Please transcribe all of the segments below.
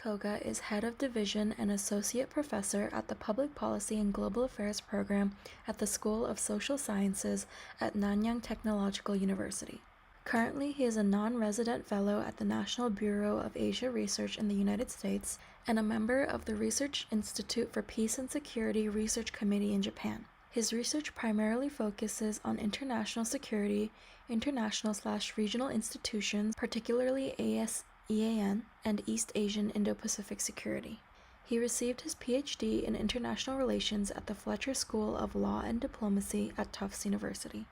Koga is Head of Division and Associate Professor at the Public Policy and Global Affairs Program at the School of Social Sciences at Nanyang Technological University. Currently, he is a non-resident fellow at the National Bureau of Asia Research in the United States and a member of the Research Institute for Peace and Security Research Committee in Japan. His research primarily focuses on international security, international/regional institutions, particularly ASEAN and East Asian Indo-Pacific security. He received his PhD in International Relations at the Fletcher School of Law and Diplomacy at Tufts University.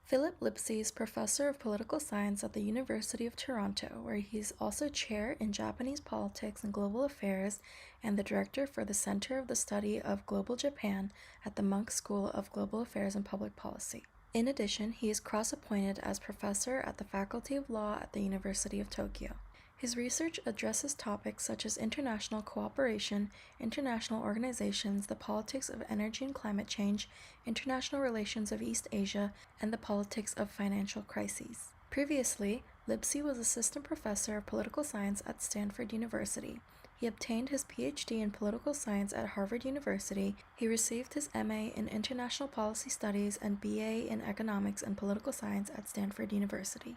Phillip Lipscy is Professor of Political Science at the University of Toronto, where he is also Chair in Japanese Politics and Global Affairs and the Director for the Center of the Study of Global Japan at the Munk School of Global Affairs and Public Policy. In addition, he is cross-appointed as Professor at the Faculty of Law at the University of Tokyo. His research addresses topics such as international cooperation, international organizations, the politics of energy and climate change, international relations of East Asia, and the politics of financial crises. Previously, Lipscy was Assistant Professor of Political Science at Stanford University. He obtained his PhD in Political Science at Harvard University. He received his MA in International Policy Studies and BA in Economics and Political Science at Stanford University.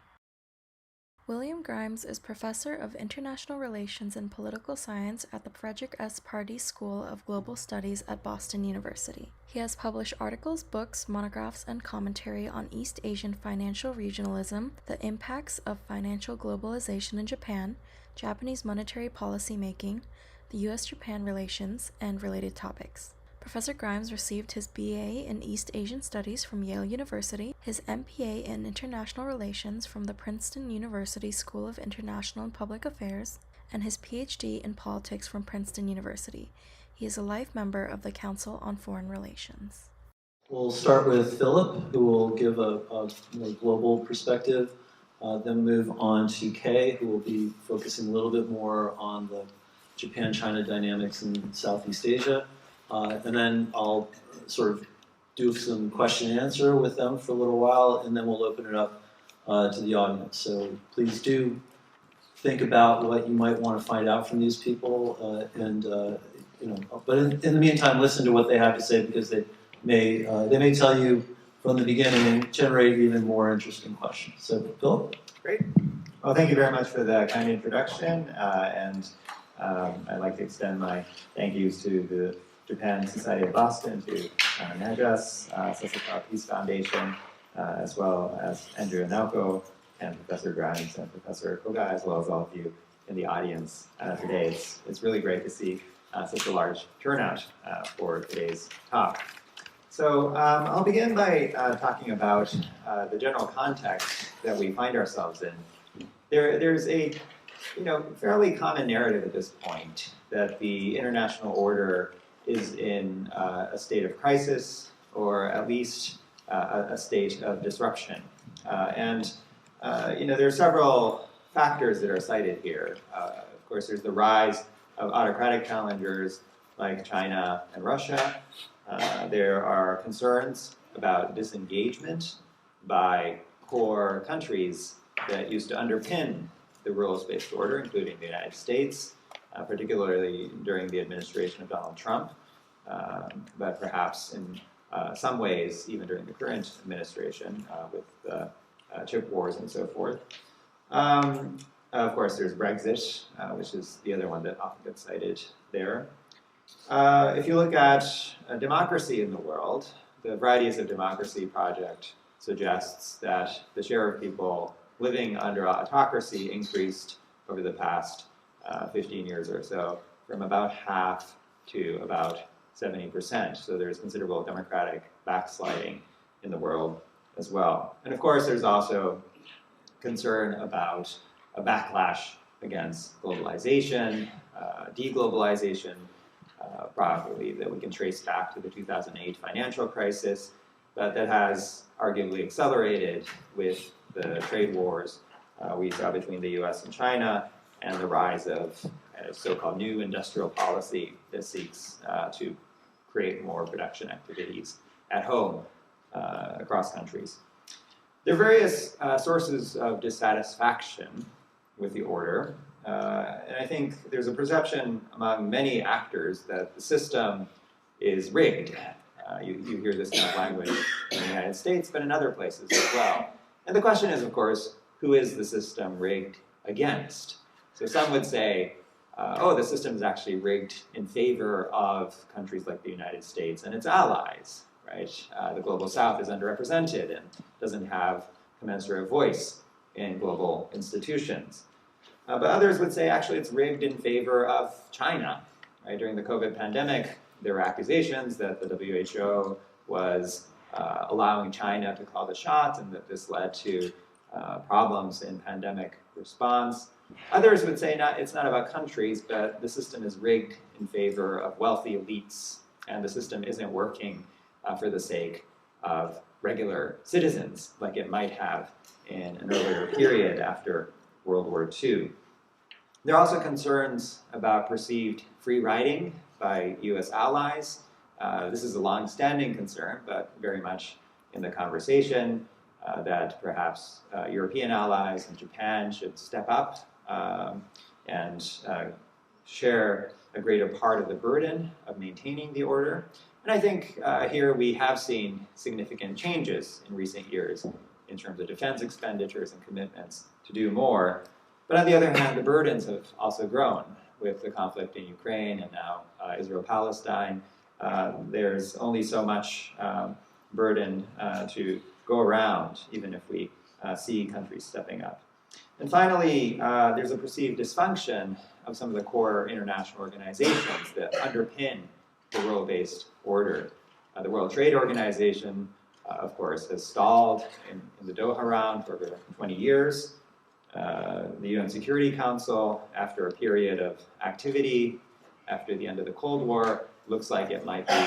William Grimes is Professor of International Relations and Political Science at the Frederick S. Pardee School of Global Studies at Boston University. He has published articles, books, monographs, and commentary on East Asian financial regionalism, the impacts of financial globalization in Japan, Japanese monetary policy making, the U.S.-Japan relations, and related topics. Professor Grimes received his BA in East Asian Studies from Yale University, his MPA in International Relations from the Princeton University School of International and Public Affairs, and his PhD in Politics from Princeton University. He is a life member of the Council on Foreign Relations. We'll start with Phillip, who will give a more global perspective, then move on to Kay, who will be focusing a little bit more on the Japan-China dynamics in Southeast Asia. And then I'll sort of do some question and answer with them for a little while, and then we'll open it up to the audience. So please do think about what you might want to find out from these people, but in the meantime, listen to what they have to say, because they may tell you from the beginning and generate even more interesting questions. So, Phillip? Great. Well, thank you very much for the kind introduction, and I'd like to extend my thank yous to the Japan Society of Boston, to NAJAS, Statecraft Peace Foundation, as well as Andrew and Naoko, and Professor Grimes and Professor Koga, as well as all of you in the audience today. It's really great to see such a large turnout for today's talk. So I'll begin by talking about the general context that we find ourselves in. There's a fairly common narrative at this point that the international order is in a state of crisis, or at least a state of disruption. There are several factors that are cited here. Of course, there's the rise of autocratic challengers like China and Russia. There are concerns about disengagement by core countries that used to underpin the rules-based order, including the United States, particularly during the administration of Donald Trump, but perhaps in some ways even during the current administration with the chip wars and so forth. Of course, there's Brexit, which is the other one that often gets cited there. If you look at democracy in the world, the Varieties of Democracy project suggests that the share of people living under autocracy increased over the past 15 years or so, from about half to about 70%. So there's considerable democratic backsliding in the world as well. And of course, there's also concern about a backlash against globalization, deglobalization, probably that we can trace back to the 2008 financial crisis, but that has arguably accelerated with the trade wars we saw between the US and China, and the rise of so-called new industrial policy that seeks to create more production activities at home across countries. There are various sources of dissatisfaction with the order. And I think there's a perception among many actors that the system is rigged. You hear this kind of language in the United States, but in other places as well. And the question is, of course, who is the system rigged against? So some would say, oh, the system is actually rigged in favor of countries like the United States and its allies, right? The global south is underrepresented and doesn't have commensurate voice in global institutions. But others would say, actually, it's rigged in favor of China. Right? During the COVID pandemic, there were accusations that the WHO was allowing China to call the shots and that this led to problems in pandemic response. Others would say it's not about countries, but the system is rigged in favor of wealthy elites, and the system isn't working for the sake of regular citizens like it might have in an earlier period after World War II. There are also concerns about perceived free riding by US allies. This is a long-standing concern, but very much in the conversation that perhaps European allies and Japan should step up and share a greater part of the burden of maintaining the order. And I think here we have seen significant changes in recent years in terms of defense expenditures and commitments to do more. But on the other hand, the burdens have also grown with the conflict in Ukraine and now Israel-Palestine. There's only so much burden to go around, even if we see countries stepping up. And finally, there's a perceived dysfunction of some of the core international organizations that underpin the rule-based order. The World Trade Organization, of course, has stalled in the Doha round for over 20 years. The UN Security Council, after a period of activity after the end of the Cold War, looks like it might be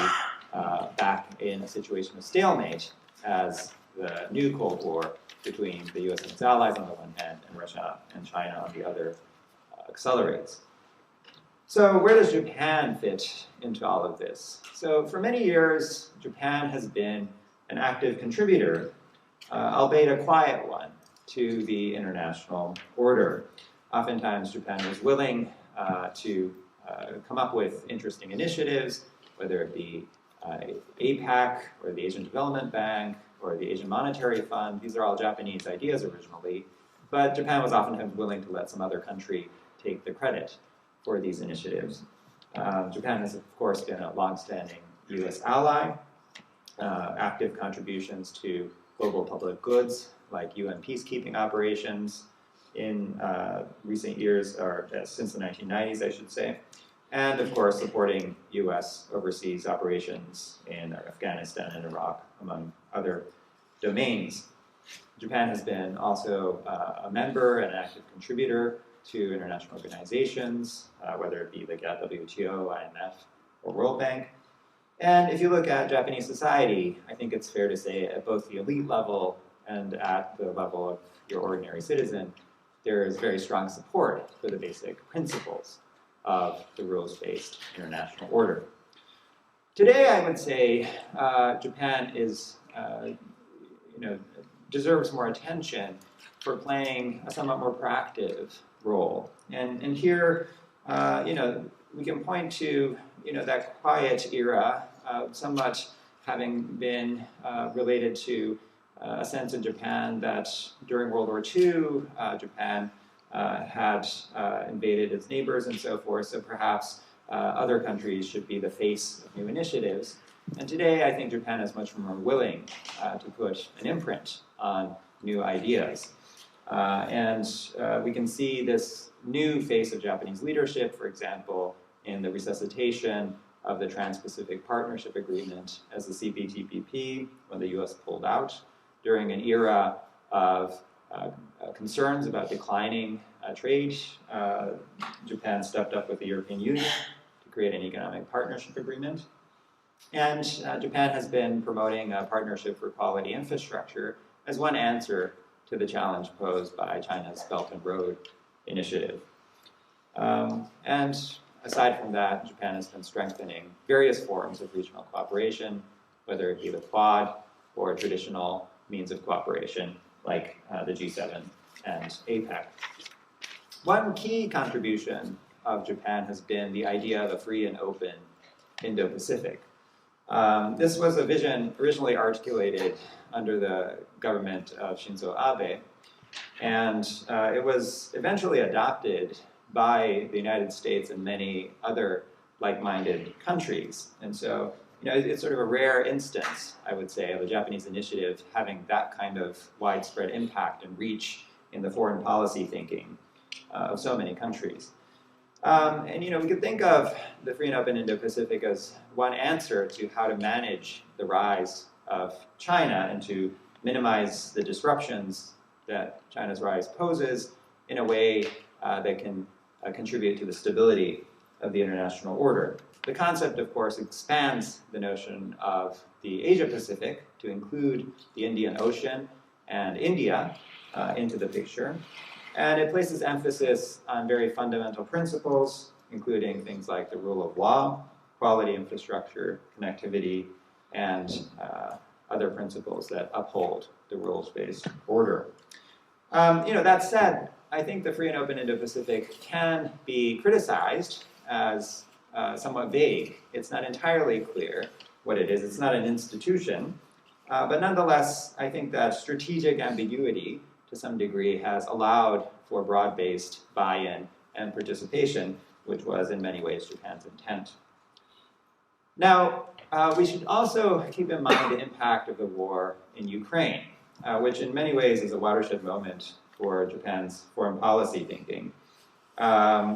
back in a situation of stalemate as the new Cold War between the US and its allies on the one hand and Russia and China on the other accelerates. So where does Japan fit into all of this? So for many years, Japan has been an active contributor, albeit a quiet one, to the international order. Oftentimes, Japan was willing to come up with interesting initiatives, whether it be APAC or the Asian Development Bank or the Asian Monetary Fund. These are all Japanese ideas originally, but Japan was oftentimes willing to let some other country take the credit for these initiatives. Japan has, of course, been a longstanding US ally. Active contributions to global public goods like UN peacekeeping operations in recent years, or since the 1990s, I should say. And of course, supporting US overseas operations in Afghanistan and Iraq, among other domains. Japan has been also a member and an active contributor to international organizations, whether it be the WTO, IMF, or World Bank. And if you look at Japanese society, I think it's fair to say at both the elite level and at the level of your ordinary citizen, there is very strong support for the basic principles of the rules-based international order. Today, I would say Japan is, deserves more attention for playing a somewhat more proactive role. And here, we can point to, that quiet era, somewhat having been related to a sense in Japan that during World War II, Japan had invaded its neighbors and so forth, so perhaps other countries should be the face of new initiatives. And today, I think Japan is much more willing to put an imprint on new ideas. And we can see this new face of Japanese leadership, for example, in the resuscitation of the Trans-Pacific Partnership Agreement as the CPTPP when the US pulled out during an era of concerns about declining trade. Japan stepped up with the European Union to create an economic partnership agreement. And Japan has been promoting a partnership for quality infrastructure as one answer to the challenge posed by China's Belt and Road Initiative. And aside from that, Japan has been strengthening various forms of regional cooperation, whether it be the Quad or traditional means of cooperation like the G7 and APEC. One key contribution of Japan has been the idea of a free and open Indo-Pacific. This was a vision originally articulated under the government of Shinzo Abe, and it was eventually adopted by the United States and many other like-minded countries. And so, it's sort of a rare instance, I would say, of a Japanese initiative having that kind of widespread impact and reach in the foreign policy thinking of so many countries. And we could think of the free and open Indo-Pacific as one answer to how to manage the rise of China and to minimize the disruptions that China's rise poses in a way that can contribute to the stability of the international order. The concept, of course, expands the notion of the Asia-Pacific to include the Indian Ocean and India into the picture. And it places emphasis on very fundamental principles, including things like the rule of law, quality infrastructure, connectivity, and other principles that uphold the rules-based order. That said, I think the free and open Indo-Pacific can be criticized as somewhat vague. It's not entirely clear what it is. It's not an institution. But nonetheless, I think that strategic ambiguity to some degree has allowed for broad-based buy-in and participation, which was in many ways Japan's intent. Now, we should also keep in mind the impact of the war in Ukraine, which in many ways is a watershed moment for Japan's foreign policy thinking. I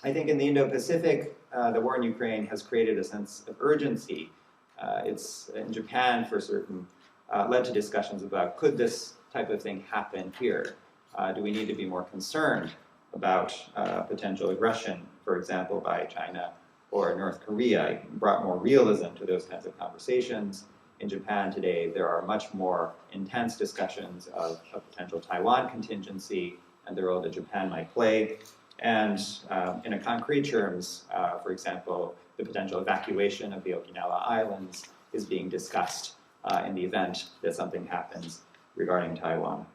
think in the Indo-Pacific, the war in Ukraine has created a sense of urgency. It's, in Japan, for certain, led to discussions about, could this type of thing happen here? Do we need to be more concerned about potential aggression, for example, by China or North Korea? It brought more realism to those kinds of conversations. In Japan today, there are much more intense discussions of a potential Taiwan contingency and the role that Japan might play. And in a concrete terms, for example, the potential evacuation of the Okinawa Islands is being discussed in the event that something happens regarding Taiwan.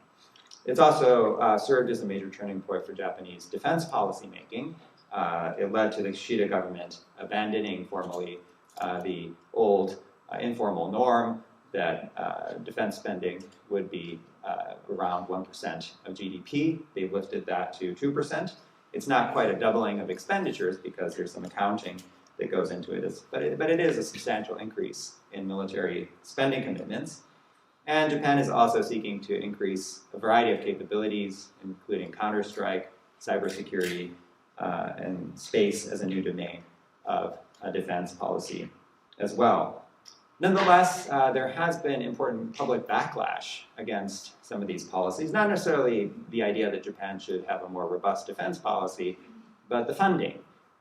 It's also served as a major turning point for Japanese defense policy making. It led to the Kishida government abandoning formally the old informal norm that defense spending would be around 1% of GDP. They've lifted that to 2%. It's not quite a doubling of expenditures because there's some accounting that goes into it, but it is a substantial increase in military spending commitments. And Japan is also seeking to increase a variety of capabilities, including counterstrike, cybersecurity, and space as a new domain of defense policy as well. Nonetheless, there has been important public backlash against some of these policies, not necessarily the idea that Japan should have a more robust defense policy, but the funding.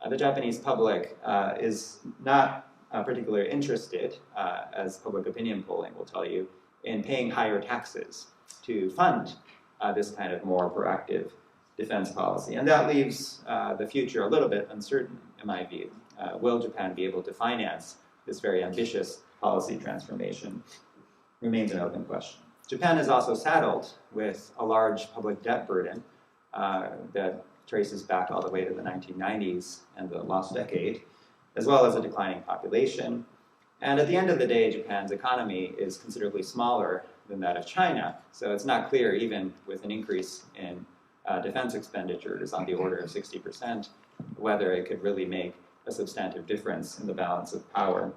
The Japanese public is not particularly interested, as public opinion polling will tell you, in paying higher taxes to fund this kind of more proactive defense policy. And that leaves the future a little bit uncertain, in my view. Will Japan be able to finance this very ambitious policy transformation? Remains an open question. Japan is also saddled with a large public debt burden that traces back all the way to the 1990s and the lost decade, as well as a declining population. And at the end of the day, Japan's economy is considerably smaller than that of China. So it's not clear, even with an increase in defense expenditures on the order of 60%, whether it could really make a substantive difference in the balance of power.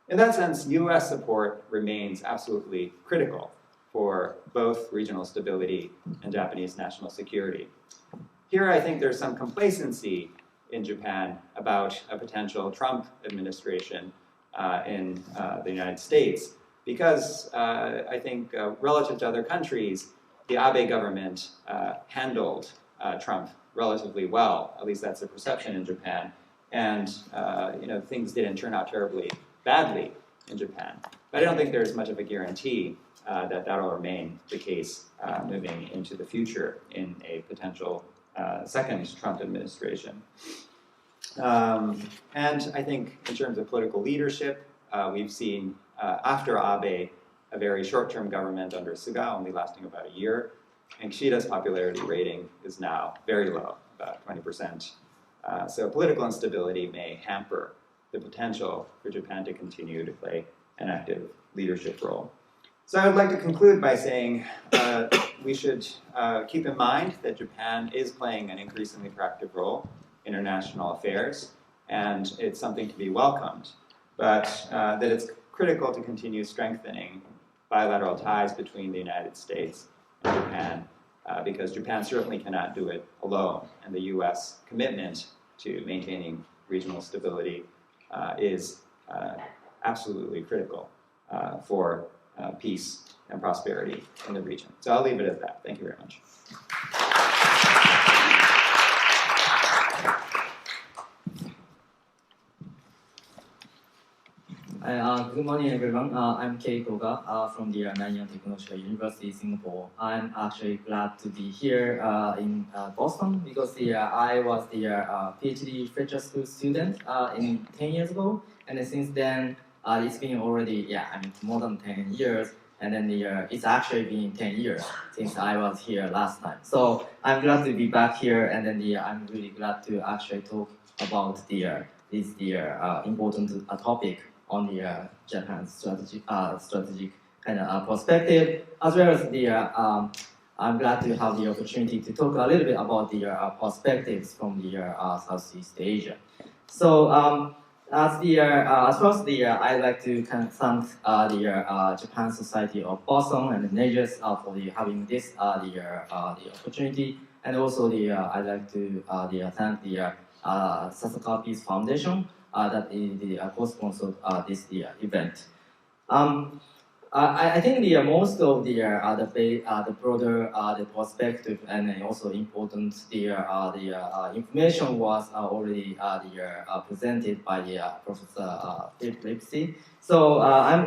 In that sense, US support remains absolutely critical for both regional stability and Japanese national security. Here, I think there's some complacency in Japan about a potential Trump administration in the United States, because I think relative to other countries, the Abe government handled Trump relatively well. At least that's the perception in Japan. And things didn't turn out terribly badly in Japan. But I don't think there's much of a guarantee that that'll remain the case moving into the future in a potential second Trump administration. And I think in terms of political leadership, we've seen after Abe a very short-term government under Suga, only lasting about a year, And Kishida's popularity rating is now very low, about 20%. So political instability may hamper the potential for Japan to continue to play an active leadership role. So I would like to conclude by saying we should keep in mind that Japan is playing an increasingly proactive role in international affairs, and it's something to be welcomed, but that it's critical to continue strengthening bilateral ties between the United States and Japan, because Japan certainly cannot do it alone, and the U.S. commitment to maintaining regional stability is absolutely critical for peace and prosperity in the region. So I'll leave it at that. Thank you very much. Good morning, everyone. I'm Koga from the Nanyang Technological University, Singapore. I'm actually glad to be here in Boston because I was the PhD Fletcher School student 10 years ago, and then since then it's been already more than 10 years, and then it's actually been 10 years since I was here last time. So I'm glad to be back here, and then I'm really glad to actually talk about this important topic on the Japan's strategic kind of perspective, as well as I'm glad to have the opportunity to talk a little bit about the perspectives from the Southeast Asia. So as far as I'd like to kind of thank the Japan Society of Boston and the NAJES for having this the opportunity, and also I'd like to thank the Sasaka Peace Foundation that is the co-sponsored this event. I think most of the broader the perspective and also important the information was already presented by Professor Phillip Lipscy. So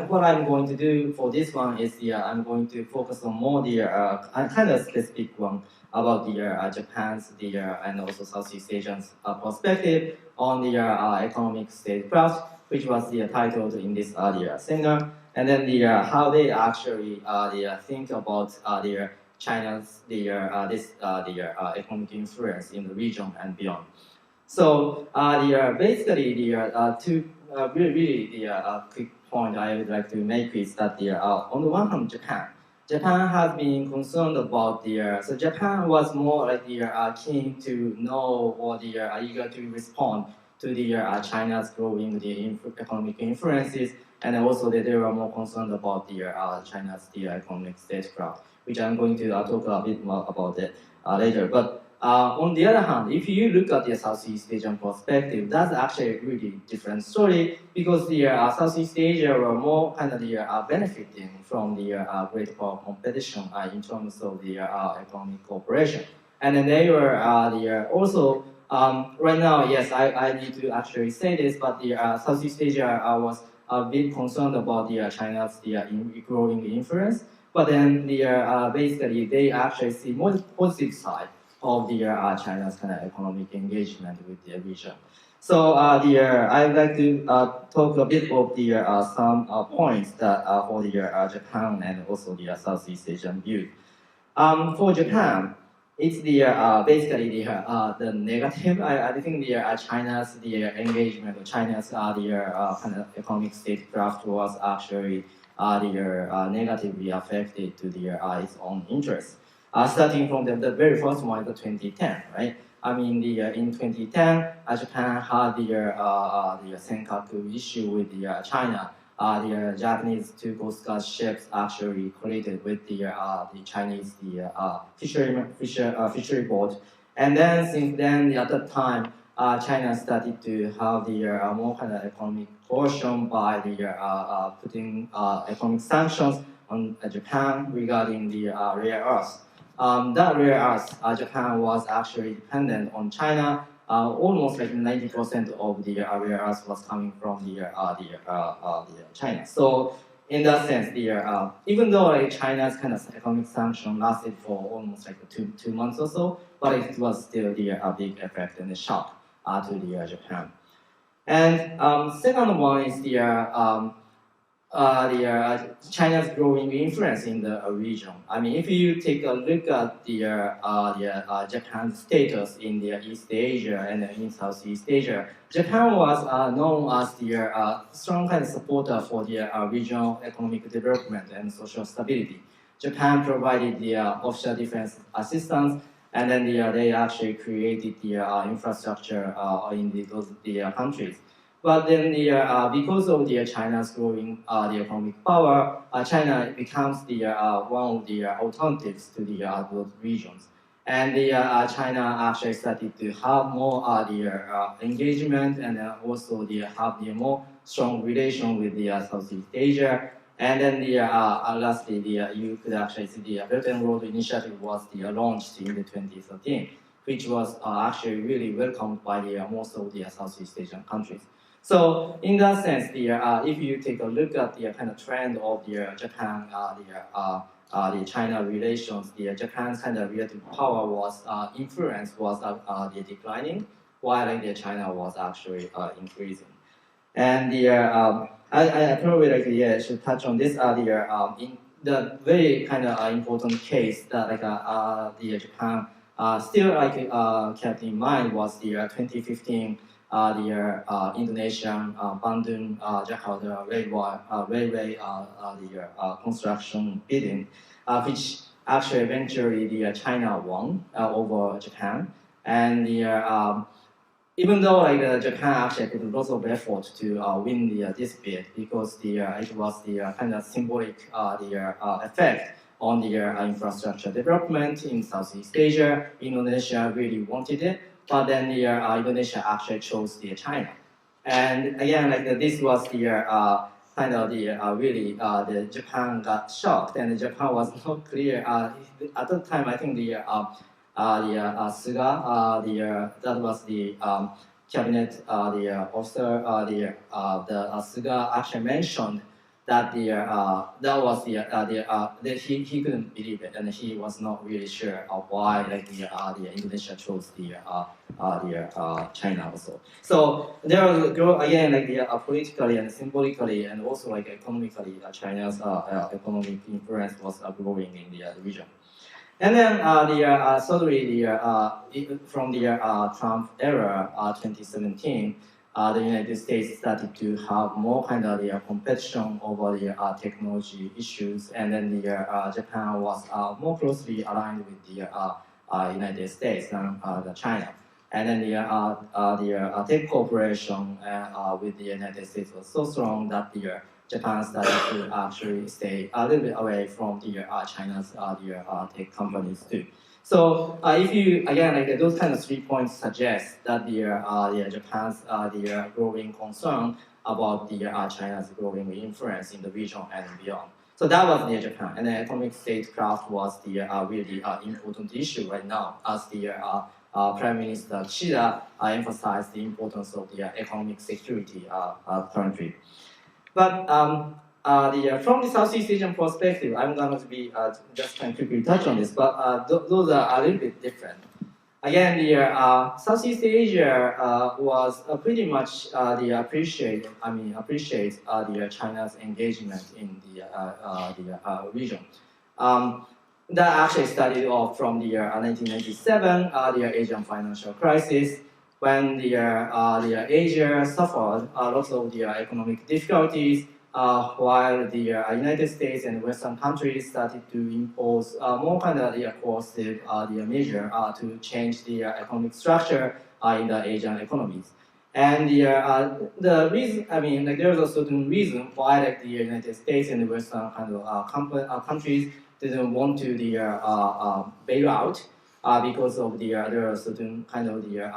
what I'm going to do for this one is I'm going to focus on more kind of specific one about Japan's and also Southeast Asian's perspective on the economic statecraft, which was titled in this seminar, and then how they actually think about China's economic influence in the region and beyond. So basically two really quick point I would like to make is that on the one hand, Japan has been concerned about so Japan was more like keen to know or eager to respond to China's growing economic influences, and also that they were more concerned about China's economic statecraft, which I'm going to talk a bit more about it later. But on the other hand, if you look at the Southeast Asian perspective, that's actually a really different story, because Southeast Asia were more kind of benefiting from the great power competition in terms of the economic cooperation. And then they were also, right now, yes, I need to actually say this, but Southeast Asia was a bit concerned about China's growing influence, but then basically they actually see more positive side of China's kind of economic engagement with the region. So I'd like to talk a bit of some points that for Japan and also the Southeast Asian view. For Japan, it's basically the negative. I think China's engagement or China's kind of economic statecraft was actually negatively affected to its own interests. Starting from the very first one, the 2010, right? I mean, in 2010, Japan had the Senkaku issue with China. The Japanese two Coast Guard ships actually collided with the Chinese fishery boat, and then since then at that time, China started to have the more kind of economic coercion by putting economic sanctions on Japan regarding the rare earths. That rare earths, Japan was actually dependent on China. Almost like 90% of the rare earths was coming from China. So in that sense, even though China's kind of economic sanction lasted for almost like two months or so, but it was still a big effect and a shock to Japan. And second one is China's growing influence in the region. I mean, if you take a look at Japan's status in the East Asia and in Southeast Asia, Japan was known as the strong kind of supporter for the regional economic development and social stability. Japan provided the offshore defense assistance, and then they actually created the infrastructure in those countries. But then because of China's growing the economic power, China becomes one of the alternatives to those regions. And China actually started to have more engagement and also have the more strong relation with the Southeast Asia. And then lastly, you could actually see the Belt and Road Initiative was launched in the 2013, which was actually really welcomed by most of the Southeast Asian countries. So in that sense, if you take a look at the kind of trend of the Japan, the China relations, the Japan's kind of relative power was influence was the declining, while the China was actually increasing. And I probably should touch on this earlier. In the very kind of important case that the Japan still kept in mind was the 2015 Indonesian Bandung Jakarta railway construction bidding, which actually eventually China won over Japan. And even though Japan actually put lots of effort to win this bid because it was the kind of symbolic effect on the infrastructure development in Southeast Asia. Indonesia really wanted it, but then Indonesia actually chose China. And again, this was kind of really the Japan got shocked, and Japan was not clear at that time. I think Suga, that was the cabinet officer, the Suga actually mentioned that that was that he couldn't believe it, and he was not really sure of why Indonesia chose China also. So there was again politically and symbolically and also economically, China's economic influence was growing in the region. And then suddenly from the Trump era, 2017. The United States started to have more kind of competition over the technology issues, and then Japan was more closely aligned with the United States than China. And then the tech cooperation with the United States was so strong that Japan started to actually stay a little bit away from China's tech companies too. So if you again those kind of 3 points suggest that Japan's growing concern about China's growing influence in the region and beyond. So that was Japan, and the atomic statecraft was the really important issue right now, as the Prime Minister Kishida emphasized the importance of the economic security currently. But from the Southeast Asian perspective, I'm going to be just trying to quickly touch on this, but those are a little bit different. Again, Southeast Asia was pretty much appreciates China's engagement in the region. That actually started off from the 1997, the Asian financial crisis, when the Asia suffered lots of the economic difficulties, while the United States and Western countries started to impose more kind of coercive measure to change the economic structure in the Asian economies. And the reason, there's a certain reason why the United States and the Western kind of countries didn't want to bail out. Because of there are certain kind of the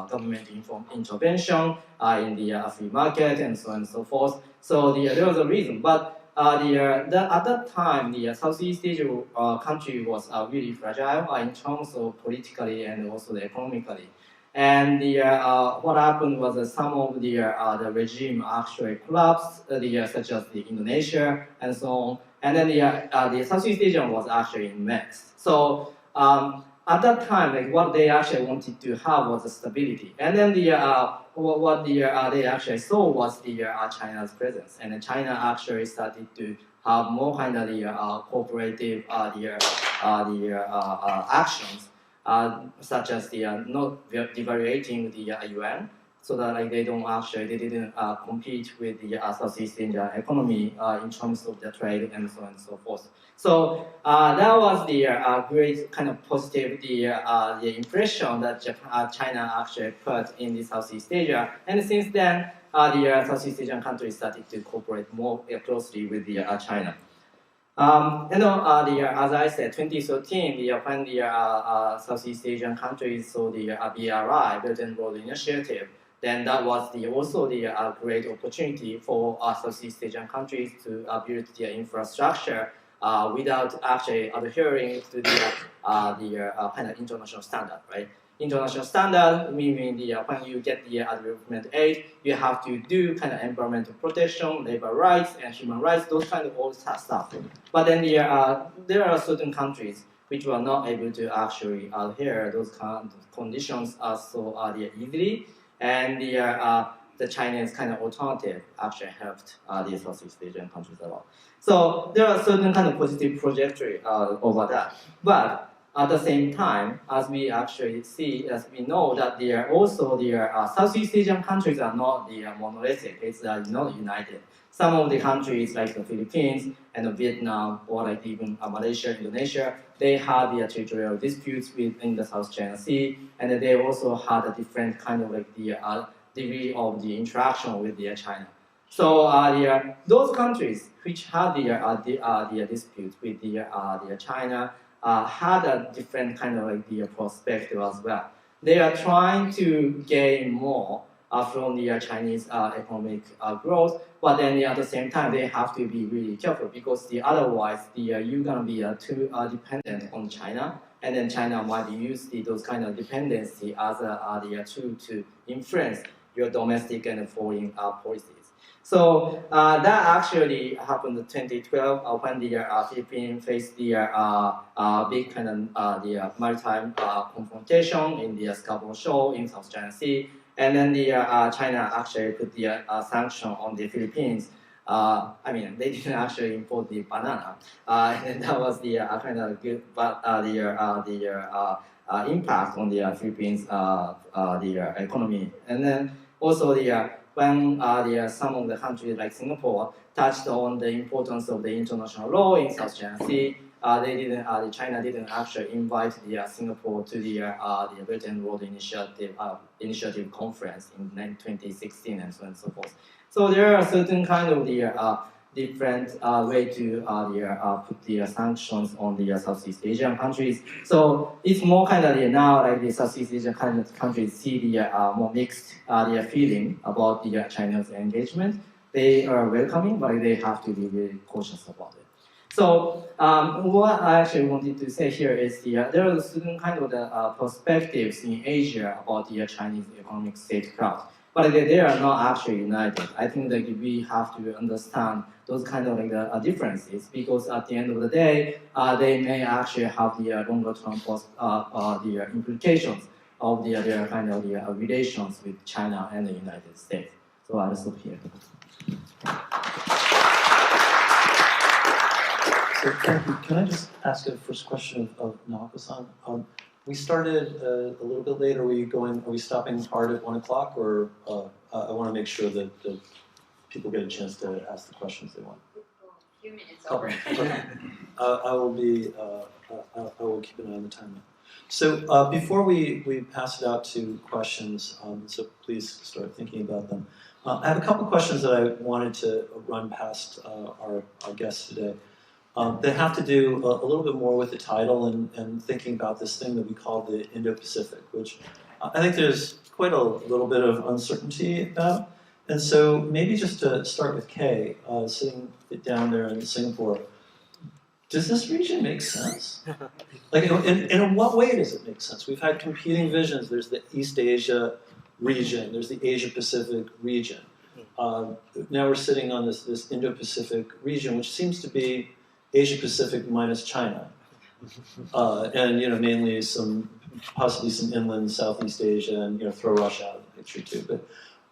government intervention in the free market and so on and so forth. So there was a reason, but at that time the Southeast Asia country was really fragile in terms of politically and also economically. And what happened was that some of the regime actually collapsed, such as the Indonesia and so on. And then the Southeast Asia was actually in mess. So at that time, like what they actually wanted to have was the stability, and then what they actually saw was China's presence, and then China actually started to have more kind of cooperative actions, such as not devaluating the yuan, so that like they didn't compete with the Southeast Asian economy in terms of the trade and so on and so forth. So that was the great kind of positive the impression that China actually put in the Southeast Asia, and since then the Southeast Asian countries started to cooperate more closely with the China. As I said, 2013, when the Southeast Asian countries saw the BRI, Belt and Road Initiative, then that was also the great opportunity for Southeast Asian countries to build their infrastructure without actually adhering to the kind of international standard, right? International standard, meaning when you get the development aid, you have to do kind of environmental protection, labor rights, and human rights, those kind of all stuff. But then there are certain countries which were not able to actually adhere those kind of conditions so easily, and the Chinese kind of alternative actually helped the Southeast Asian countries a lot. So there are certain kind of positive trajectory over that, but at the same time, as we actually see, as we know that there are also Southeast Asian countries are not monolithic, it's not united. Some of the countries like the Philippines and Vietnam, or like even Malaysia, Indonesia, they had their territorial disputes within the South China Sea, and they also had a different kind of like the degree of the interaction with China. So those countries which had the disputes with China had a different kind of like the perspective as well. They are trying to gain more from the Chinese economic growth, but then at the same time they have to be really careful, because otherwise you're gonna be too dependent on China, and then China might use those kind of dependency as a tool to influence your domestic and foreign policies. So that actually happened in 2012 when the Philippines faced the big kind of the maritime confrontation in the Scarborough Shoal in South China Sea, and then China actually put the sanction on the Philippines. I mean, they didn't actually import the banana, and that was the kind of good, but the impact on the Philippines the economy, and then also when some of the countries like Singapore touched on the importance of the international law in South China Sea, China didn't actually invite the Singapore to the Belt and Road Initiative conference in 2016 and so on and so forth. So there are certain kind of different way to put the sanctions on the Southeast Asian countries. So it's more kind of now like the Southeast Asian kind of countries see the more mixed feeling about the China's engagement. They are welcoming, but they have to be very cautious about it. So what I actually wanted to say here is there are certain kind of perspectives in Asia about the Chinese economic statecraft, but they are not actually united. I think that we have to understand those kind of like differences, because at the end of the day, they may actually have the longer term the implications of their kind of relations with China and the United States. So I'll stop here. So can I just ask a first question of Naoko-san? We started a little bit late. Are we stopping hard at 1 o'clock, or I want to make sure that people get a chance to ask the questions they want. A few minutes over. Okay. I will keep an eye on the timer. So before we pass it out to questions, so please start thinking about them. I have a couple questions that I wanted to run past our guests today. They have to do a little bit more with the title and thinking about this thing that we call the Indo-Pacific, which I think there's quite a little bit of uncertainty about. And so maybe just to start with Kay, sitting down there in Singapore, does this region make sense? Like, in what way does it make sense? We've had competing visions. There's the East Asia region. There's the Asia-Pacific region. Now we're sitting on this Indo-Pacific region, which seems to be Asia-Pacific minus China. And mainly possibly some inland Southeast Asia, and throw Russia out of the picture too. But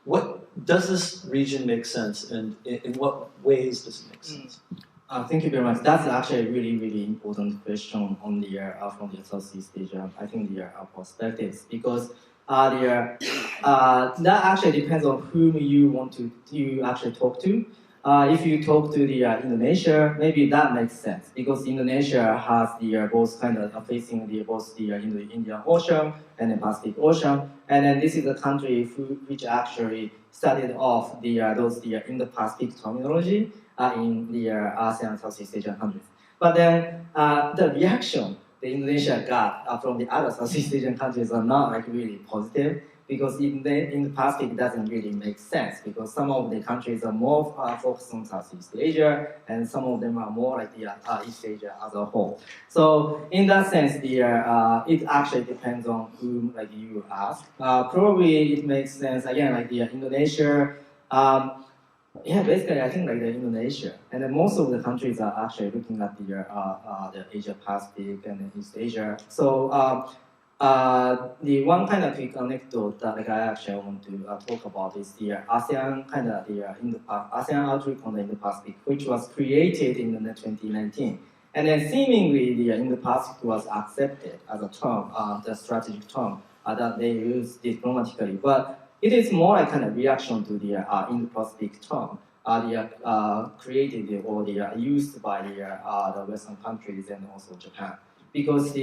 what does this region make sense, and in what ways does it make sense? Thank you very much. That's actually a really, really important question on the from the Southeast Asia. I think the perspectives, because that actually depends on whom you actually talk to. If you talk to the Indonesia, maybe that makes sense because Indonesia has the both kind of facing both the Indian Ocean and the Pacific Ocean, and then this is a country which actually started off the Indo-Pacific terminology in the ASEAN Southeast Asian countries. But then the reaction the Indonesia got from the other Southeast Asian countries are not like really positive because in the Pacific it doesn't really make sense because some of the countries are more focused on Southeast Asia and some of them are more like the East Asia as a whole. So in that sense, it actually depends on whom like you ask. Probably it makes sense again like the Indonesia. Yeah, basically, I think like the Indonesia, and then most of the countries are actually looking at the Asia Pacific and East Asia. So the one kind of quick anecdote that like I actually want to talk about is the ASEAN kind of the ASEAN Outlook on the Indo-Pacific, which was created in 2019, and then seemingly the Indo-Pacific was accepted as a term, the strategic term that they use diplomatically, but it is more like kind of reaction to the Indo-Pacific term, created or used by the Western countries and also Japan, because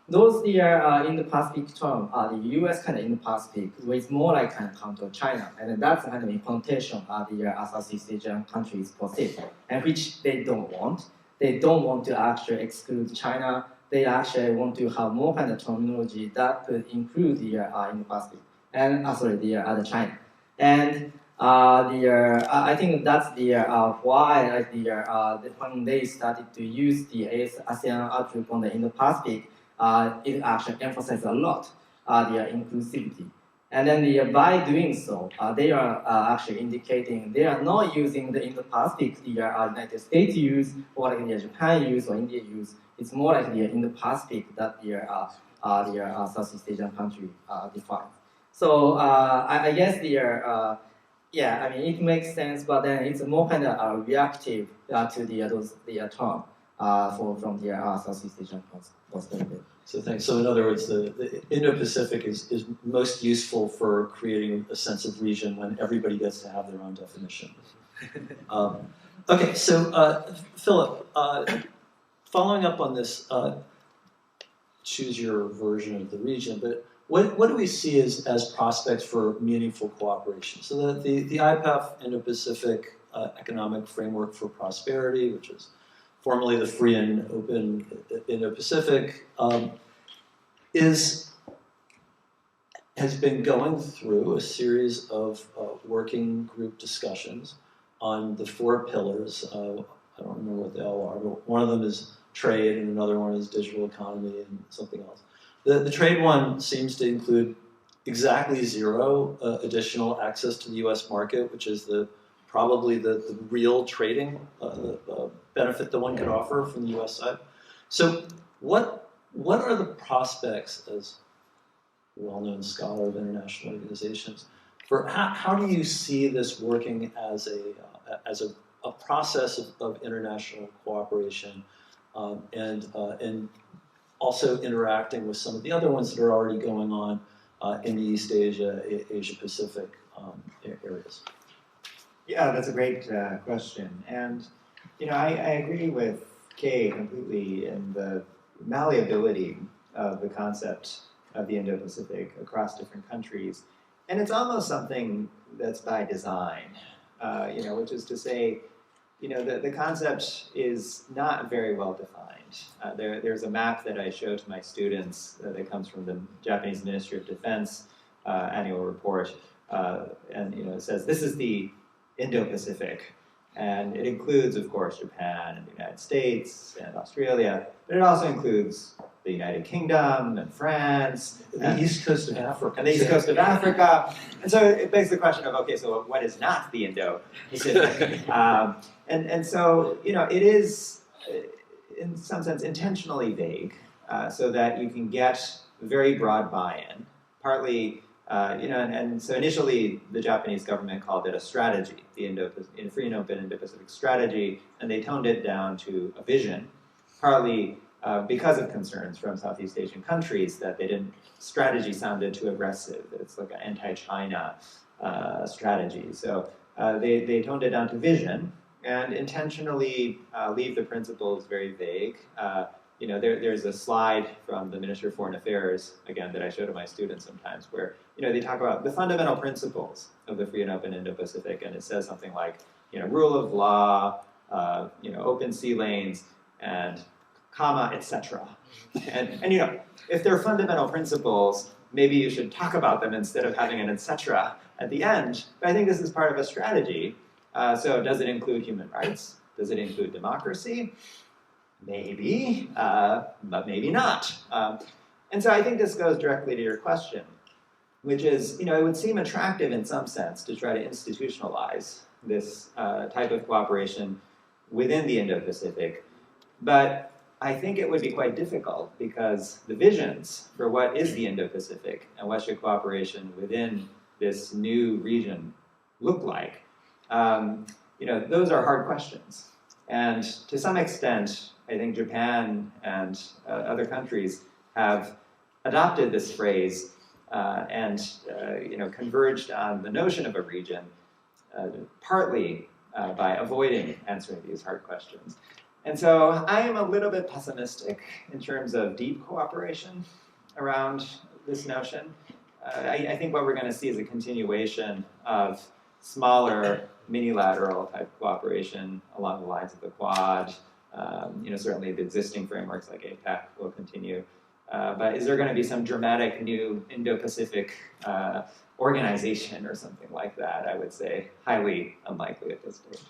those Indo-Pacific term, the U.S. kind of Indo-Pacific, is more like kind of counter China, and that's kind of a connotation the Southeast Asian countries possess, and which they don't want. They don't want to actually exclude China. They actually want to have more kind of terminology that could include the Indo-Pacific. And the China, and I think that's why when they started to use the ASEAN Outlook on the Indo-Pacific, it actually emphasized a lot the inclusivity. And then by doing so, they are actually indicating they are not using the Indo-Pacific the United States use or like the Japan use or India use. It's more like the Indo-Pacific that the Southeast Asian country defines. So I guess I mean it makes sense, but then it's more kind of reactive to the term from the Southeast Asian perspective. So thanks. So in other words, the Indo-Pacific is most useful for creating a sense of region when everybody gets to have their own definition. Okay, so Phillip, following up on this, choose your version of the region, but what do we see as prospects for meaningful cooperation? So the IPEF, Indo-Pacific Economic Framework for Prosperity, which is formerly the Free and Open Indo-Pacific, has been going through a series of working group discussions on the 4 pillars. I don't remember what they all are, but one of them is trade, and another one is digital economy, and something else. The trade one seems to include exactly 0 additional access to the U.S. market, which is probably the real trading benefit that one could offer from the U.S. side. So what are the prospects, as a well-known scholar of international organizations, for how do you see this working as a process of international cooperation and also interacting with some of the other ones that are already going on in the East Asia, Asia Pacific areas? Yeah, that's a great question. And I agree with Kay completely in the malleability of the concept of the Indo-Pacific across different countries. And it's almost something that's by design, which is to say, the concept is not very well defined. There's a map that I show to my students that comes from the Japanese Ministry of Defense annual report, and it says this is the Indo-Pacific, and it includes, of course, Japan and the United States and Australia, but it also includes the United Kingdom and France, the East Coast of Africa, and the East Coast of Africa, and so it begs the question of okay, so what is not the Indo-Pacific? And so it is. in some sense, intentionally vague, so that you can get very broad buy-in. Partly, and so initially the Japanese government called it a strategy, the Free and Open Indo-Pacific strategy, and they toned it down to a vision, partly because of concerns from Southeast Asian countries that strategy sounded too aggressive. It's like an anti-China strategy. So they toned it down to vision and intentionally leave the principles very vague. There's a slide from the Minister of Foreign Affairs, again, that I show to my students sometimes, where they talk about the fundamental principles of the Free and Open Indo-Pacific, and it says something like, rule of law, open sea lanes, and comma, etc. And if they're fundamental principles, maybe you should talk about them instead of having an etc. at the end. But I think this is part of a strategy. So does it include human rights? Does it include democracy? Maybe, but maybe not. And so I think this goes directly to your question, which is, it would seem attractive in some sense to try to institutionalize this type of cooperation within the Indo-Pacific. But I think it would be quite difficult because the visions for what is the Indo-Pacific and what should cooperation within this new region look like, those are hard questions. And to some extent, I think Japan and other countries have adopted this phrase and converged on the notion of a region, partly by avoiding answering these hard questions. And so I am a little bit pessimistic in terms of deep cooperation around this notion. I think what we're going to see is a continuation of smaller, mini-lateral type cooperation along the lines of the Quad. Certainly the existing frameworks like APEC will continue. But is there going to be some dramatic new Indo-Pacific organization or something like that? I would say highly unlikely at this stage.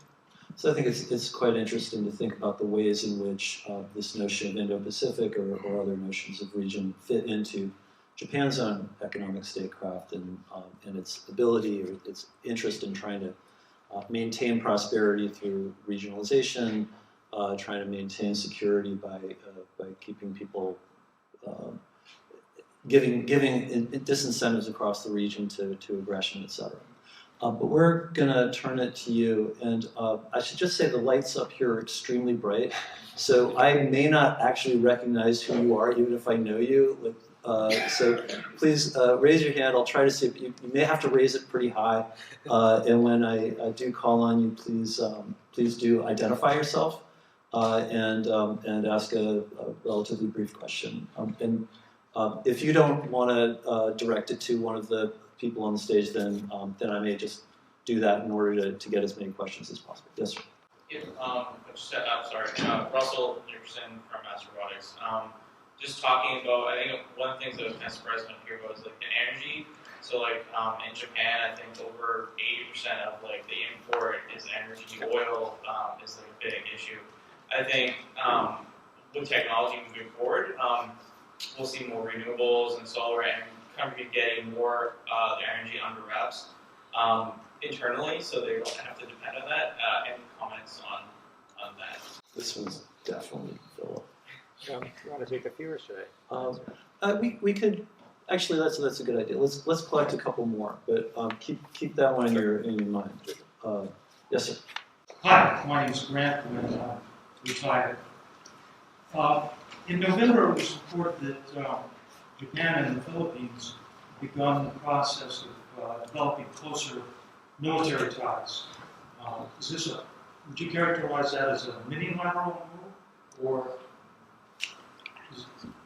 So I think it's quite interesting to think about the ways in which this notion of Indo-Pacific or other notions of region fit into Japan's own economic statecraft and its ability or its interest in trying to maintain prosperity through regionalization, trying to maintain security by keeping people, giving disincentives across the region to aggression, etc. But we're going to turn it to you, and I should just say the lights up here are extremely bright, so I may not actually recognize who you are, even if I know you. So please raise your hand. I'll try to see. You may have to raise it pretty high, and when I do call on you, please do identify yourself and ask a relatively brief question. If you don't want to direct it to one of the people on the stage, then I may just do that in order to get as many questions as possible. Yes, sir. Russell Nickerson from Mass Robotics. Just talking about, I think one of the things that was kind of surprising to hear about is like the energy. So like in Japan, I think over 80% of like the import is energy. Oil is like a big issue. I think with technology moving forward, we'll see more renewables and solar and countries getting more energy under wraps internally, so they don't have to depend on that. Any comments on that? This one's definitely Phillip. You want to take a few, or should I? We could actually. That's a good idea. Let's collect a couple more, but keep that one in your mind. Yes, sir. Hi, my name is Grant. I'm retired. In November, it was reported that Japan and the Philippines begun the process of developing closer military ties. Would you characterize that as a mini-lateral move, or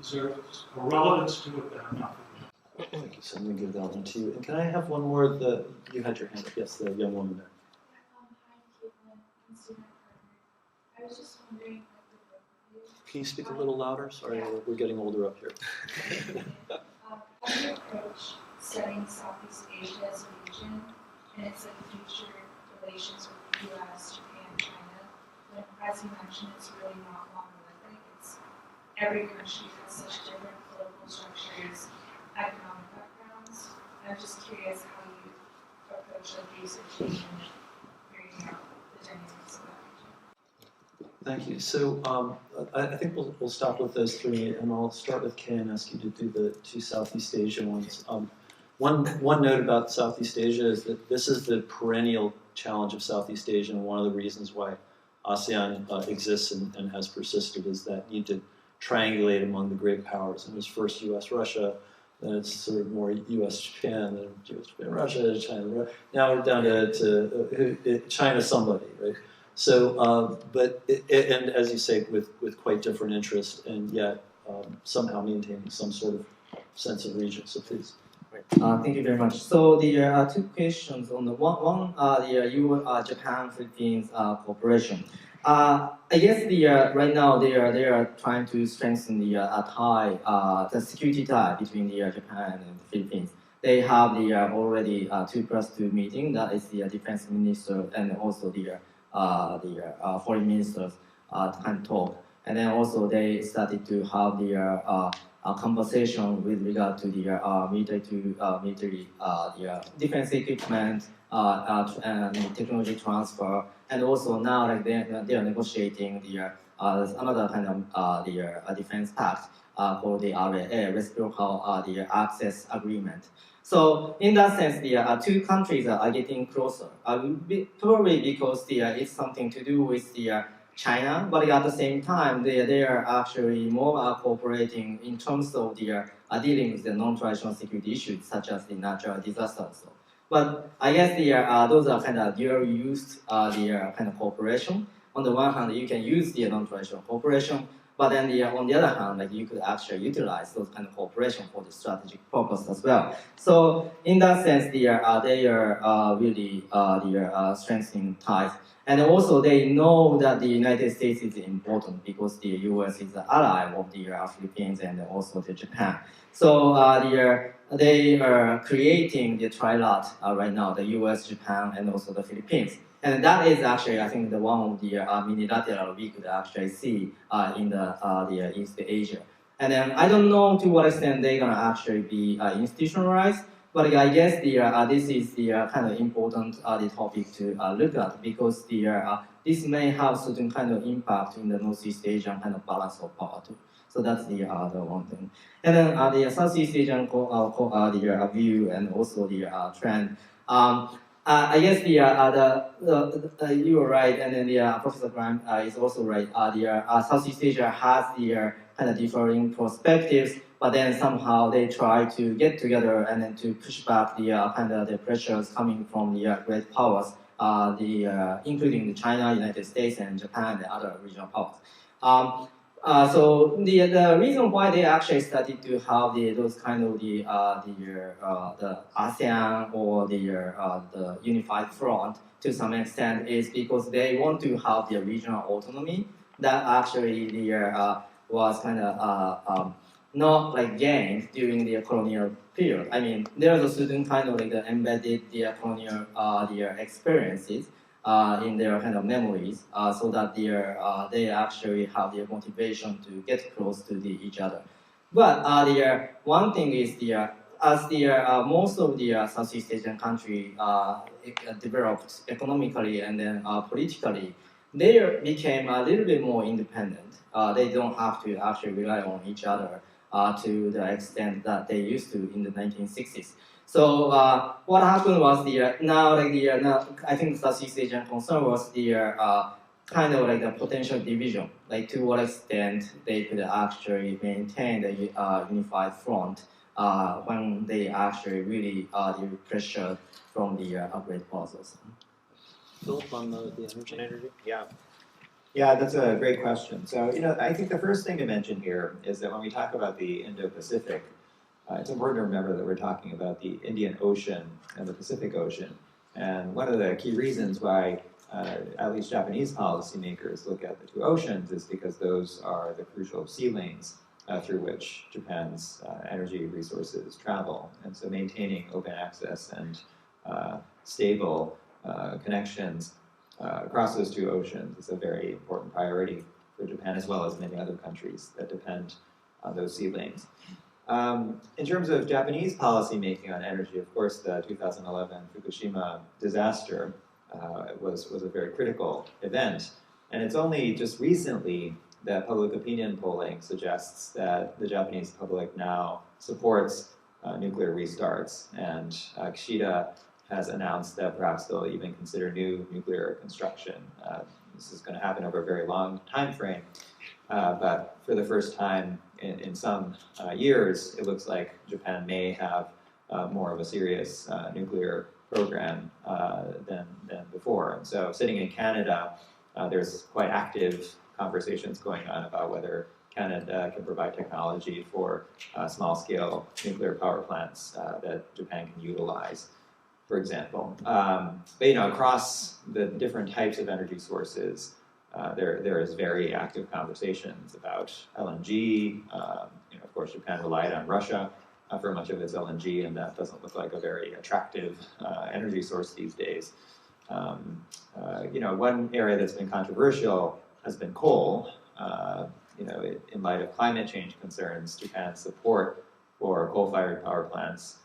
is there a relevance to it that I'm not familiar with? Thank you. So I'm going to give that one to you. And can I have one more? You had your hand up. Yes, the young woman there. Hi, Caitlin. I'm student partner. I was just wondering, Can you speak a little louder? Sorry, we're getting older up here. how do you approach studying Southeast Asia as a region and its future relations with the U.S., Japan, China? When, as you mentioned, it's really not monolithic. Every country has such different political structures, economic backgrounds. I'm just curious how you approach researching and figuring out the dynamics of that region. Thank you. So I think we'll stop with those three, and I'll start with Kay and ask you to do the two Southeast Asia ones. One note about Southeast Asia is that this is the perennial challenge of Southeast Asia, and one of the reasons why ASEAN exists and has persisted is that need to triangulate among the great powers. And it was first U.S. Russia, then it's sort of more U.S. Japan, then U.S. Japan Russia, China. Now we're down to China somebody, right? So, and as you say, with quite different interests, and yet somehow maintaining some sort of sense of region. So please. Thank you very much. So there are two questions. On the one the Japan Philippines cooperation. I guess right now they are trying to strengthen the tie, the security tie between Japan and the Philippines. They have already 2+2 meeting. That is the defense minister and also the foreign ministers can talk. And then also they started to have a conversation with regard to the military defense equipment and technology transfer. And also now like they are negotiating another kind of defense pact called the RAA, reciprocal access agreement. So in that sense, the two countries are getting closer. Probably because it's something to do with China, but at the same time, they are actually more cooperating in terms of dealing with the non-traditional security issues such as the natural disasters. But I guess those are kind of dual-used kind of cooperation. On the one hand, you can use the non-traditional cooperation, but then on the other hand, like you could actually utilize those kind of cooperation for the strategic purpose as well. So in that sense, they are really strengthening ties. And also they know that the United States is important because the US is an ally of the Philippines and also the Japan. So they are creating the trilateral right now, the US, Japan, and also the Philippines. And that is actually, I think, the one of the minilateral we could actually see in the East Asia. And then I don't know to what extent they're gonna actually be institutionalized, but I guess this is the kind of important the topic to look at because this may have certain kind of impact in the Northeast Asian kind of balance of power too. So that's the one thing. And then the Southeast Asian view and also the trend. I guess you were right, and then Professor Graham is also right. Southeast Asia has kind of differing perspectives, but then somehow they try to get together and then to push back kind of the pressures coming from the great powers, including the China, United States, and Japan, and other regional powers. So the reason why they actually started to have those kind of the ASEAN or the unified front to some extent is because they want to have the regional autonomy that actually was kind of not like gained during the colonial period. I mean, there's a certain kind of like embedded colonial experiences in their kind of memories, so that they actually have the motivation to get close to each other. But one thing is as most of the Southeast Asian countries developed economically and then politically, they became a little bit more independent. They don't have to actually rely on each other to the extent that they used to in the 1960s. So what happened was now I think Southeast Asian concern was kind of like the potential division, like to what extent they could actually maintain the unified front when they actually really pressured from the upgrade process. Phillip, on the energy? Yeah, that's a great question. So, I think the first thing to mention here is that when we talk about the Indo-Pacific, it's important to remember that we're talking about the Indian Ocean and the Pacific Ocean. And one of the key reasons why at least Japanese policymakers look at the two oceans is because those are the crucial sea lanes through which Japan's energy resources travel. And so maintaining open access and stable connections across those two oceans is a very important priority for Japan as well as many other countries that depend on those sea lanes. In terms of Japanese policymaking on energy, of course, the 2011 Fukushima disaster was a very critical event. And it's only just recently that public opinion polling suggests that the Japanese public now supports nuclear restarts. And Kishida has announced that perhaps they'll even consider new nuclear construction. This is going to happen over a very long time frame. But for the first time in some years, it looks like Japan may have more of a serious nuclear program than before. And so sitting in Canada, there's quite active conversations going on about whether Canada can provide technology for small-scale nuclear power plants that Japan can utilize, for example. But across the different types of energy sources, there is very active conversations about LNG. Of course, Japan relied on Russia for much of its LNG, and that doesn't look like a very attractive energy source these days. One area that's been controversial has been coal. In light of climate change concerns, Japan's support for coal-fired power plants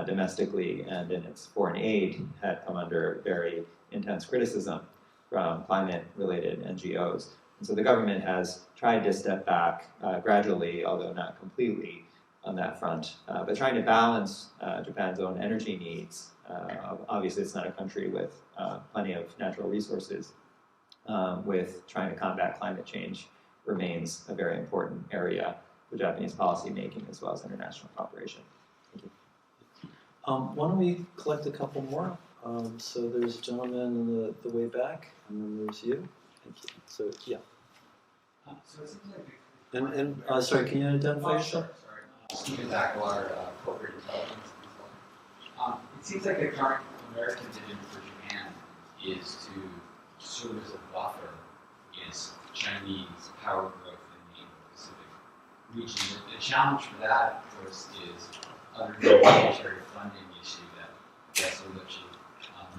domestically and in its foreign aid had come under very intense criticism from climate-related NGOs. And so the government has tried to step back gradually, although not completely, on that front, but trying to balance Japan's own energy needs. Obviously, it's not a country with plenty of natural resources, with trying to combat climate change remains a very important area for Japanese policy making as well as international cooperation. Thank you. Why don't we collect a couple more? So there's a gentleman in the way back, and then there's you. Thank you. So, yeah. So it seems like And sorry, can you identify yourself? Sorry. Stephen Backwater, Corporate Intelligence Consultant. It seems like the current American vision for Japan is to serve as a buffer against Chinese power growth in the Indo-Pacific region. The challenge for that, of course, is under the monetary funding issue that Lipscy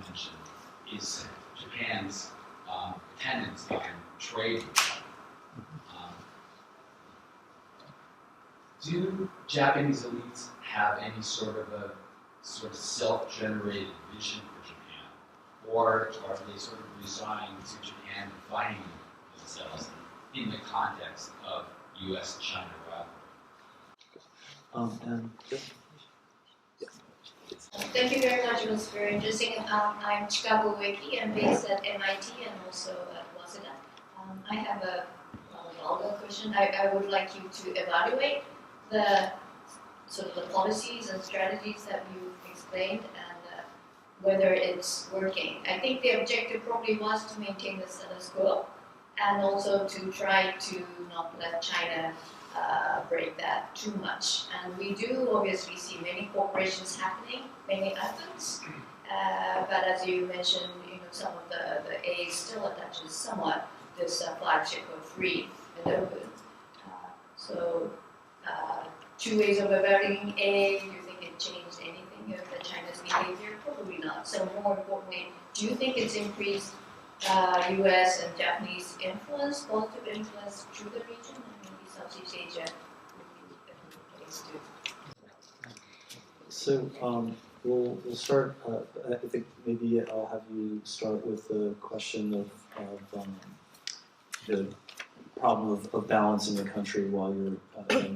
mentioned, is Japan's dependence on trade with China. Do Japanese elites have any sort of self-generated vision for Japan, or are they sort of resigned to Japan defining themselves in the context of U.S.-China rivalry? Thank you very much. It was very interesting. I'm Chicago Wiki. I'm based at MIT and also at Waseda. I have a longer question. I would like you to evaluate the sort of the policies and strategies that you've explained and whether it's working. I think the objective probably was to maintain the status quo and also to try to not let China break that too much. And we do obviously see many corporations happening, many efforts, but as you mentioned, some of the aid still attaches somewhat this flagship of free and open. So two ways of evaluating aid, do you think it changed anything of the China's behavior? Probably not. So more importantly, do you think it's increased US and Japanese influence, positive influence through the region? Southeast Asia would be a place to. So we'll start. I think maybe I'll have you start with the question of the problem of balancing the country while you're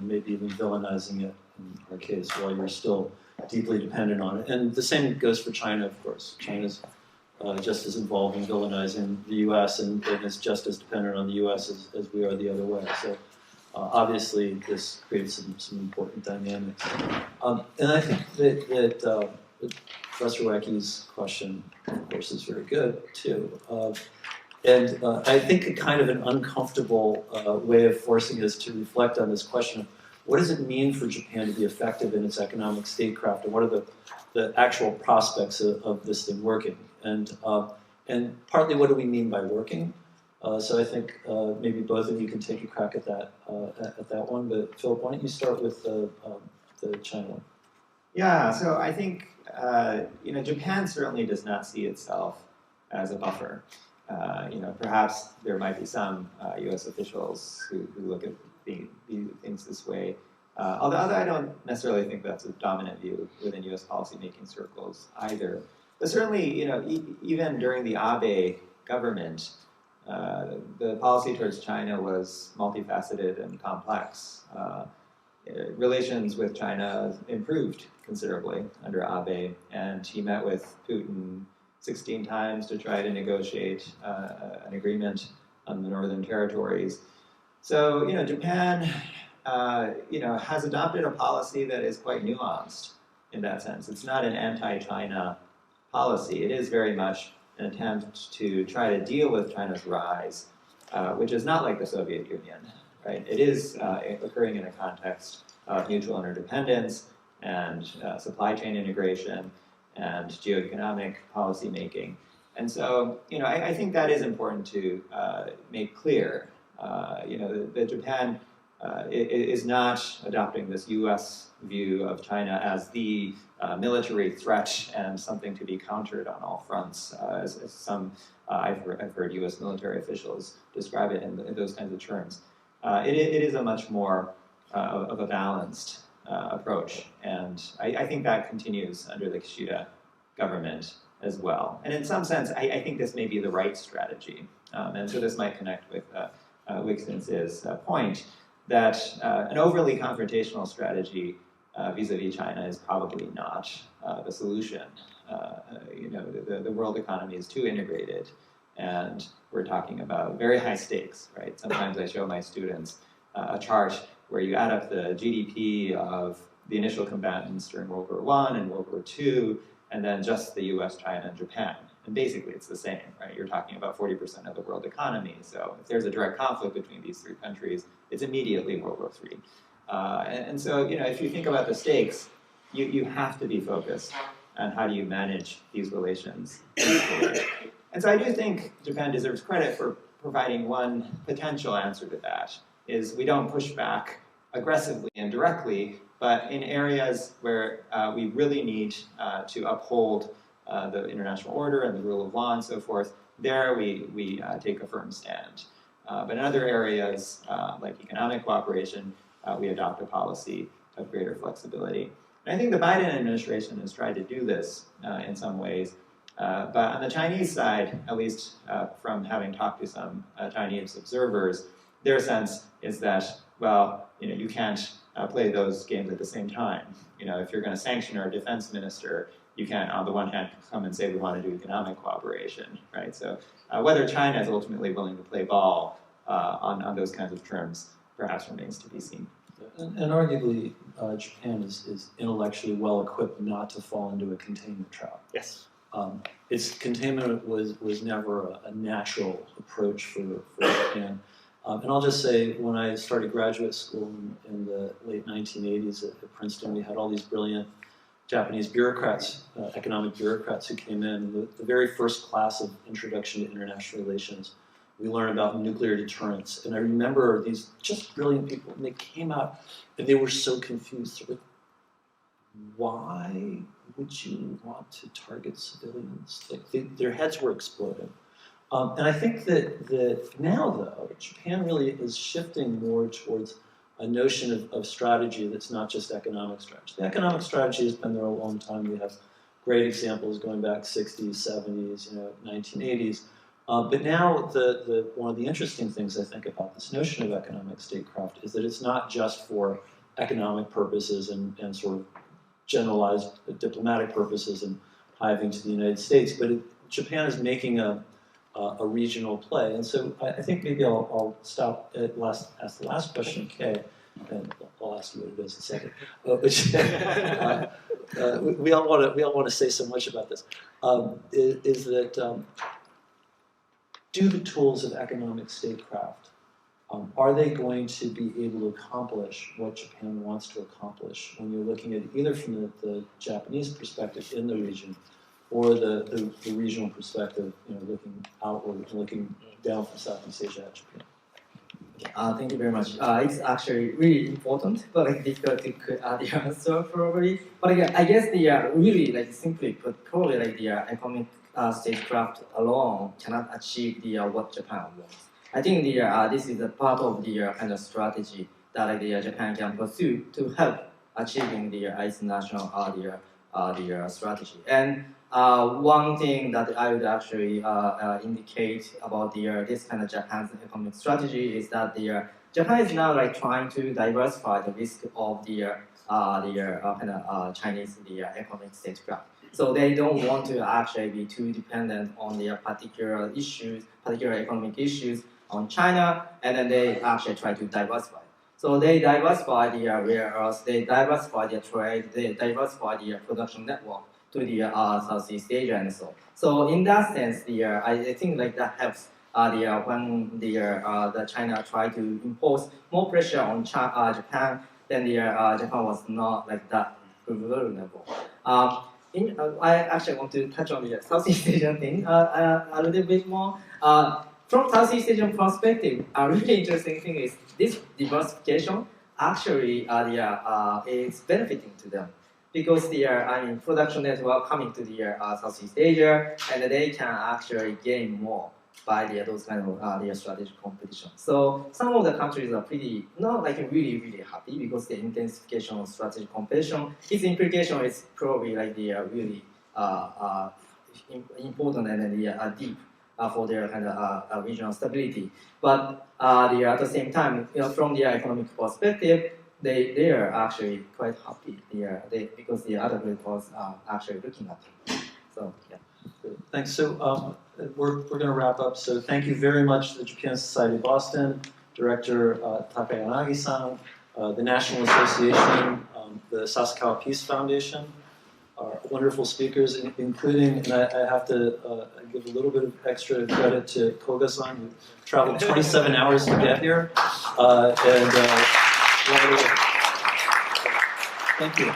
maybe even villainizing it in our case while you're still deeply dependent on it. And the same goes for China, of course. China's just as involved in villainizing the U.S. and is just as dependent on the U.S. as we are the other way. So. Obviously, this creates some important dynamics. And I think that Professor Wacky's question, of course, is very good, too. And I think a kind of an uncomfortable way of forcing us to reflect on this question of what does it mean for Japan to be effective in its economic statecraft, and what are the actual prospects of this thing working? And partly, what do we mean by working? So I think maybe both of you can take a crack at that one. But Phillip, why don't you start with the China one? Yeah, so I think Japan certainly does not see itself as a buffer. Perhaps there might be some U.S. officials who look at things this way. Although I don't necessarily think that's a dominant view within U.S. policymaking circles either. But certainly, even during the Abe government, The policy towards China was multifaceted and complex. Relations with China improved considerably under Abe, and he met with Putin 16 times to try to negotiate an agreement on the northern territories. So, Japan, has adopted a policy that is quite nuanced in that sense. It's not an anti-China policy. It is very much an attempt to try to deal with China's rise, which is not like the Soviet Union, right? It is occurring in a context of mutual interdependence and supply chain integration and geoeconomic policy making. And so, I think that is important to make clear. That Japan is not adopting this U.S. view of China as the military threat and something to be countered on all fronts, as some I've heard U.S. military officials describe it in those kinds of terms. It is a much more of a balanced approach, and I think that continues under the Kishida government as well. And in some sense, I think this may be the right strategy, and so this might connect with Wixen's point that an overly confrontational strategy vis-a-vis China is probably not the solution. The world economy is too integrated, and we're talking about very high stakes, right? Sometimes I show my students a chart where you add up the GDP of the initial combatants during World War I and World War II, and then just the US, China, and Japan. And basically it's the same, right? You're talking about 40% of the world economy. So if there's a direct conflict between these three countries, it's immediately World War III. And so, if you think about the stakes, you have to be focused on how do you manage these relations. And so I do think Japan deserves credit for providing one potential answer to that, is we don't push back aggressively and directly, but in areas where we really need to uphold the international order and the rule of law and so forth, there we take a firm stand. But in other areas, like economic cooperation, we adopt a policy of greater flexibility. And I think the Biden administration has tried to do this in some ways. But on the Chinese side, at least from having talked to some Chinese observers, their sense is that, well, you can't play those games at the same time. If you're going to sanction our defense minister, you can't, on the one hand, come and say we want to do economic cooperation, right? So whether China is ultimately willing to play ball on those kinds of terms perhaps remains to be seen. And arguably, Japan is intellectually well equipped not to fall into a containment trap. Yes. Its containment was never a natural approach for Japan. And I'll just say, when I started graduate school in the late 1980s at Princeton, we had all these brilliant Japanese bureaucrats, economic bureaucrats who came in. The very first class of Introduction to International Relations, we learned about nuclear deterrence. And I remember these just brilliant people, and they came out and they were so confused. They're like, why would you want to target civilians? Like their heads were exploding. And I think that now, though, Japan really is shifting more towards a notion of strategy that's not just economic strategy. The economic strategy has been there a long time. We have great examples going back 60s, 70s, 1980s. But now one of the interesting things I think about this notion of economic statecraft is that it's not just for economic purposes and sort of generalized diplomatic purposes and hiving to the United States, but Japan is making a regional play. And so I think maybe I'll stop at ask the last question, Kay, and I'll ask you what it is in a second. We all want to say so much about this. Is that do the tools of economic statecraft, are they going to be able to accomplish what Japan wants to accomplish when you're looking at either from the Japanese perspective in the region or the regional perspective, looking outward, looking down from Southeast Asia at Japan? Thank you very much. It's actually really important, but difficult to the answer probably. But again, I guess really simply put, probably the economic statecraft alone cannot achieve what Japan wants. I think this is a part of the kind of strategy that Japan can pursue to help achieving its national the strategy. And one thing that I would actually indicate about this kind of Japan's economic strategy is that Japan is now like trying to diversify the risk of Chinese economic statecraft. So they don't want to actually be too dependent on their particular issues, particular economic issues on China, and then they actually try to diversify. So they diversify their rare earths, they diversify their trade, they diversify their production network to the Southeast Asia and so on. So in that sense, I think like that helps when the China try to impose more pressure on Japan, then Japan was not like that vulnerable. I actually want to touch on the Southeast Asian thing a little bit more. From Southeast Asian perspective, a really interesting thing is this diversification actually is benefiting to them because production network coming to Southeast Asia, and they can actually gain more by those kind of strategic competition. So some of the countries are pretty not like really happy because the intensification of strategic competition. Its implication is probably like really important and deep for their kind of regional stability. But at the same time, from their economic perspective, they are actually quite happy because the other peoples are actually looking at them. So yeah. Good. Thanks. So we're going to wrap up. So thank you very much to the Japan Society of Boston, Director Takayanagi-san, the National Association, the Sasakawa Peace Foundation, our wonderful speakers, including, and I have to give a little bit of extra credit to Koga-san, who traveled 27 hours to get here. Thank you.